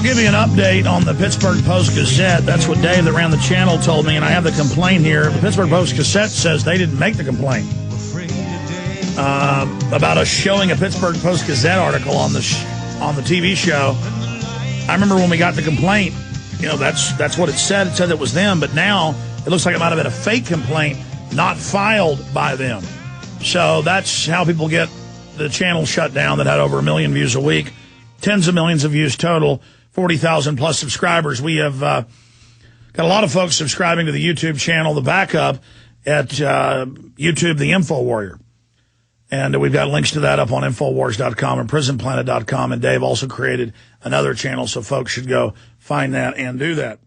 I'll give you an update on the Pittsburgh Post-Gazette. That's what Dave that ran the channel told me, and I have the complaint here. The Pittsburgh Post-Gazette says they didn't make the complaint about us showing a Pittsburgh Post-Gazette article on the TV show. I remember when we got the complaint, you know, that's what it said. It said it was them, but now it looks like it might have been a fake complaint, not filed by them. So that's how people get the channel shut down that had over 1 million views a week, tens of millions of views total, 40,000 plus subscribers. We have got a lot of folks subscribing to the YouTube channel, the backup at YouTube, The Info Warrior. And we've got links to that up on Infowars.com and PrisonPlanet.com. And Dave also created another channel, so folks should go find that and do that.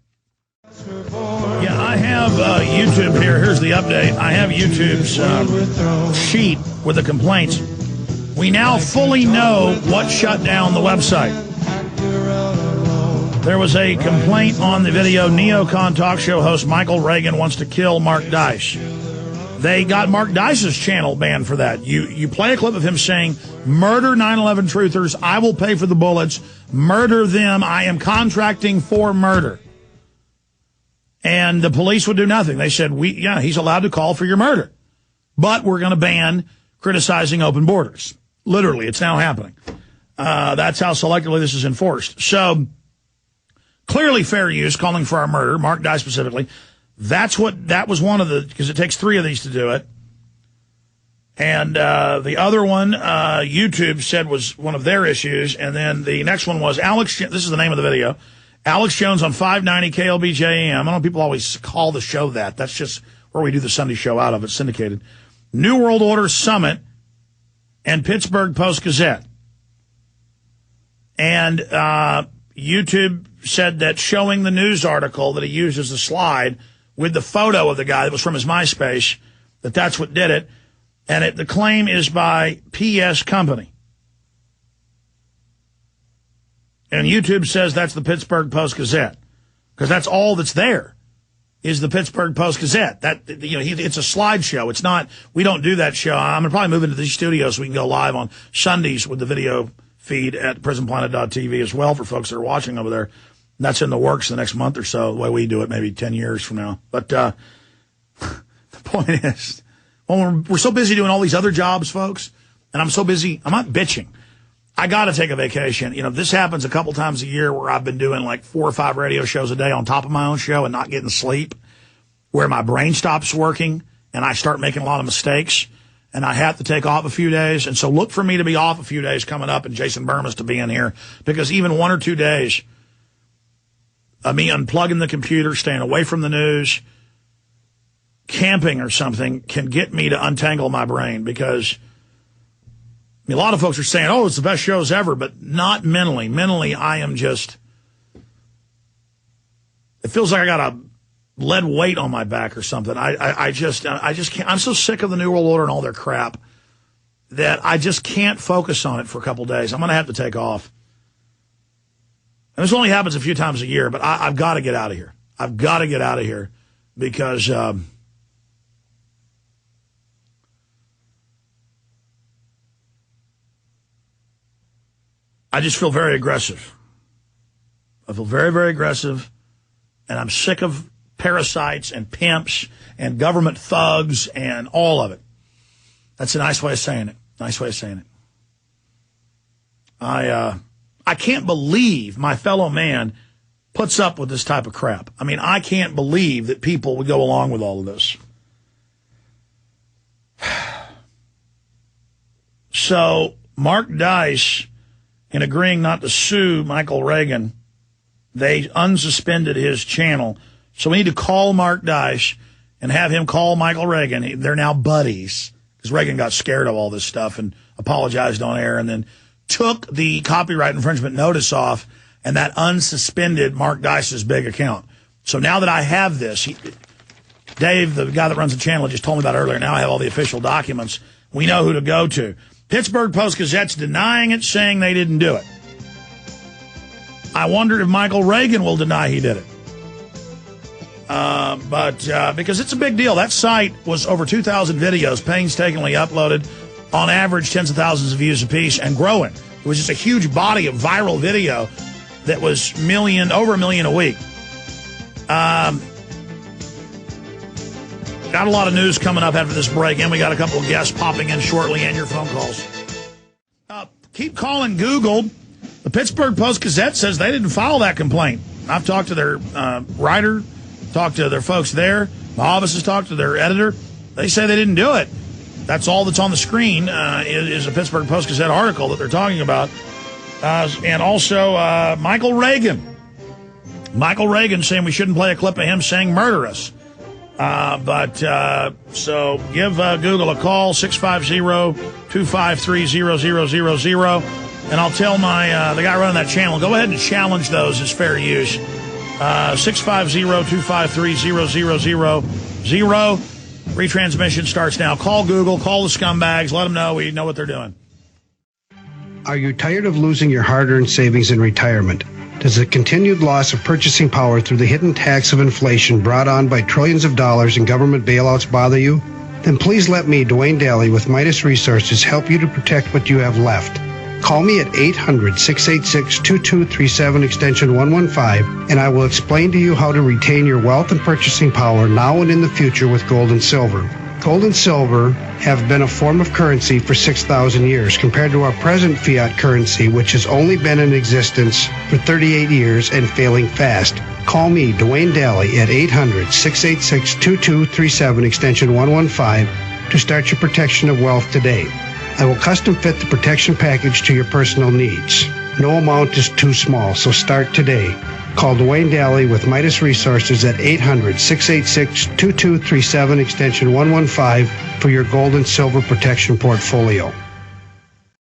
Yeah, I have YouTube here. Here's the update. I have YouTube's sheet with the complaints. We now fully know what shut down the website. There was a complaint on the video. Neocon talk show host Michael Reagan wants to kill Mark Dice. They got Mark Dice's channel banned for that. You play a clip of him saying, "Murder 9/11 truthers. I will pay for the bullets. Murder them. I am contracting for murder." And the police would do nothing. They said, yeah, he's allowed to call for your murder, but we're going to ban criticizing open borders. Literally, it's now happening. That's how selectively this is enforced. So clearly fair use, calling for our murder, Mark Dice specifically. That was one of the, because it takes 3 of these to do it. And the other one, YouTube said was one of their issues. And then the next one was this is the name of the video. Alex Jones on 590 KLBJ AM. I know people always call the show that. That's just where we do the Sunday show out of. It's syndicated. New World Order Summit and Pittsburgh Post-Gazette. And YouTube said that showing the news article that he used as a slide with the photo of the guy that was from his MySpace, that's what did it. And the claim is by PS Company. And YouTube says that's the Pittsburgh Post-Gazette, because that's all that's there is the Pittsburgh Post-Gazette. It's a slideshow. It's not, we don't do that show. I'm going to probably move into these studios so we can go live on Sundays with the video feed at prisonplanet.tv as well for folks that are watching over there. And that's in the works the next month or so, the way we do it, maybe 10 years from now. But the point is, we're so busy doing all these other jobs, folks, and I'm so busy, I'm not bitching. I got to take a vacation. You know, this happens a couple times a year where I've been doing like 4 or 5 radio shows a day on top of my own show and not getting sleep, where my brain stops working and I start making a lot of mistakes and I have to take off a few days. And so look for me to be off a few days coming up and Jason Burmas to be in here, because even 1 or 2 days of me unplugging the computer, staying away from the news, camping or something can get me to untangle my brain, because a lot of folks are saying, oh, it's the best shows ever, but not mentally. Mentally, I am just, it feels like I got a lead weight on my back or something. I just can't. I'm so sick of the New World Order and all their crap that I just can't focus on it for a couple days. I'm going to have to take off. And this only happens a few times a year, but I've got to get out of here. I've got to get out of here because I just feel very aggressive. I feel very, very aggressive, and I'm sick of parasites and pimps and government thugs and all of it. That's a nice way of saying it. Nice way of saying it. I can't believe my fellow man puts up with this type of crap. I mean, I can't believe that people would go along with all of this. So Mark Dice, in agreeing not to sue Michael Reagan, they unsuspended his channel. So we need to call Mark Dice and have him call Michael Reagan. They're now buddies, because Reagan got scared of all this stuff and apologized on air and then took the copyright infringement notice off, and that unsuspended Mark Dice's big account. So now that I have this, Dave, the guy that runs the channel, just told me about it earlier. Now I have all the official documents. We know who to go to. Pittsburgh Post-Gazette's denying it, saying they didn't do it. I wonder if Michael Reagan will deny he did it. Because it's a big deal. That site was over 2,000 videos, painstakingly uploaded, on average tens of thousands of views apiece, and growing. It was just a huge body of viral video that was over a million a week. Got a lot of news coming up after this break, and we got a couple of guests popping in shortly, and your phone calls. Keep calling Google. The Pittsburgh Post-Gazette says they didn't file that complaint. I've talked to their writer, talked to their folks there. My office has talked to their editor. They say they didn't do it. That's all that's on the screen is a Pittsburgh Post-Gazette article that they're talking about. And also Michael Reagan. Michael Reagan saying we shouldn't play a clip of him saying murder us. So give Google a call, 650-253-0000. And I'll tell the guy running that channel, go ahead and challenge those as fair use. 650-253-0000. Retransmission starts now. Call Google, call the scumbags, let them know we know what they're doing. Are you tired of losing your hard-earned savings in retirement? Does the continued loss of purchasing power through the hidden tax of inflation brought on by trillions of dollars in government bailouts bother you? Then please let me, Dwayne Daly with Midas Resources, help you to protect what you have left. Call me at 800-686-2237 extension 115, and I will explain to you how to retain your wealth and purchasing power now and in the future with gold and silver. Gold and silver have been a form of currency for 6,000 years compared to our present fiat currency, which has only been in existence for 38 years and failing fast. Call me, Dwayne Daly, at 800-686-2237 extension 115 to start your protection of wealth today. I will custom fit the protection package to your personal needs. No amount is too small, so start today. Call Dwayne Daly with Midas Resources at 800-686-2237 extension 115 for your gold and silver protection portfolio.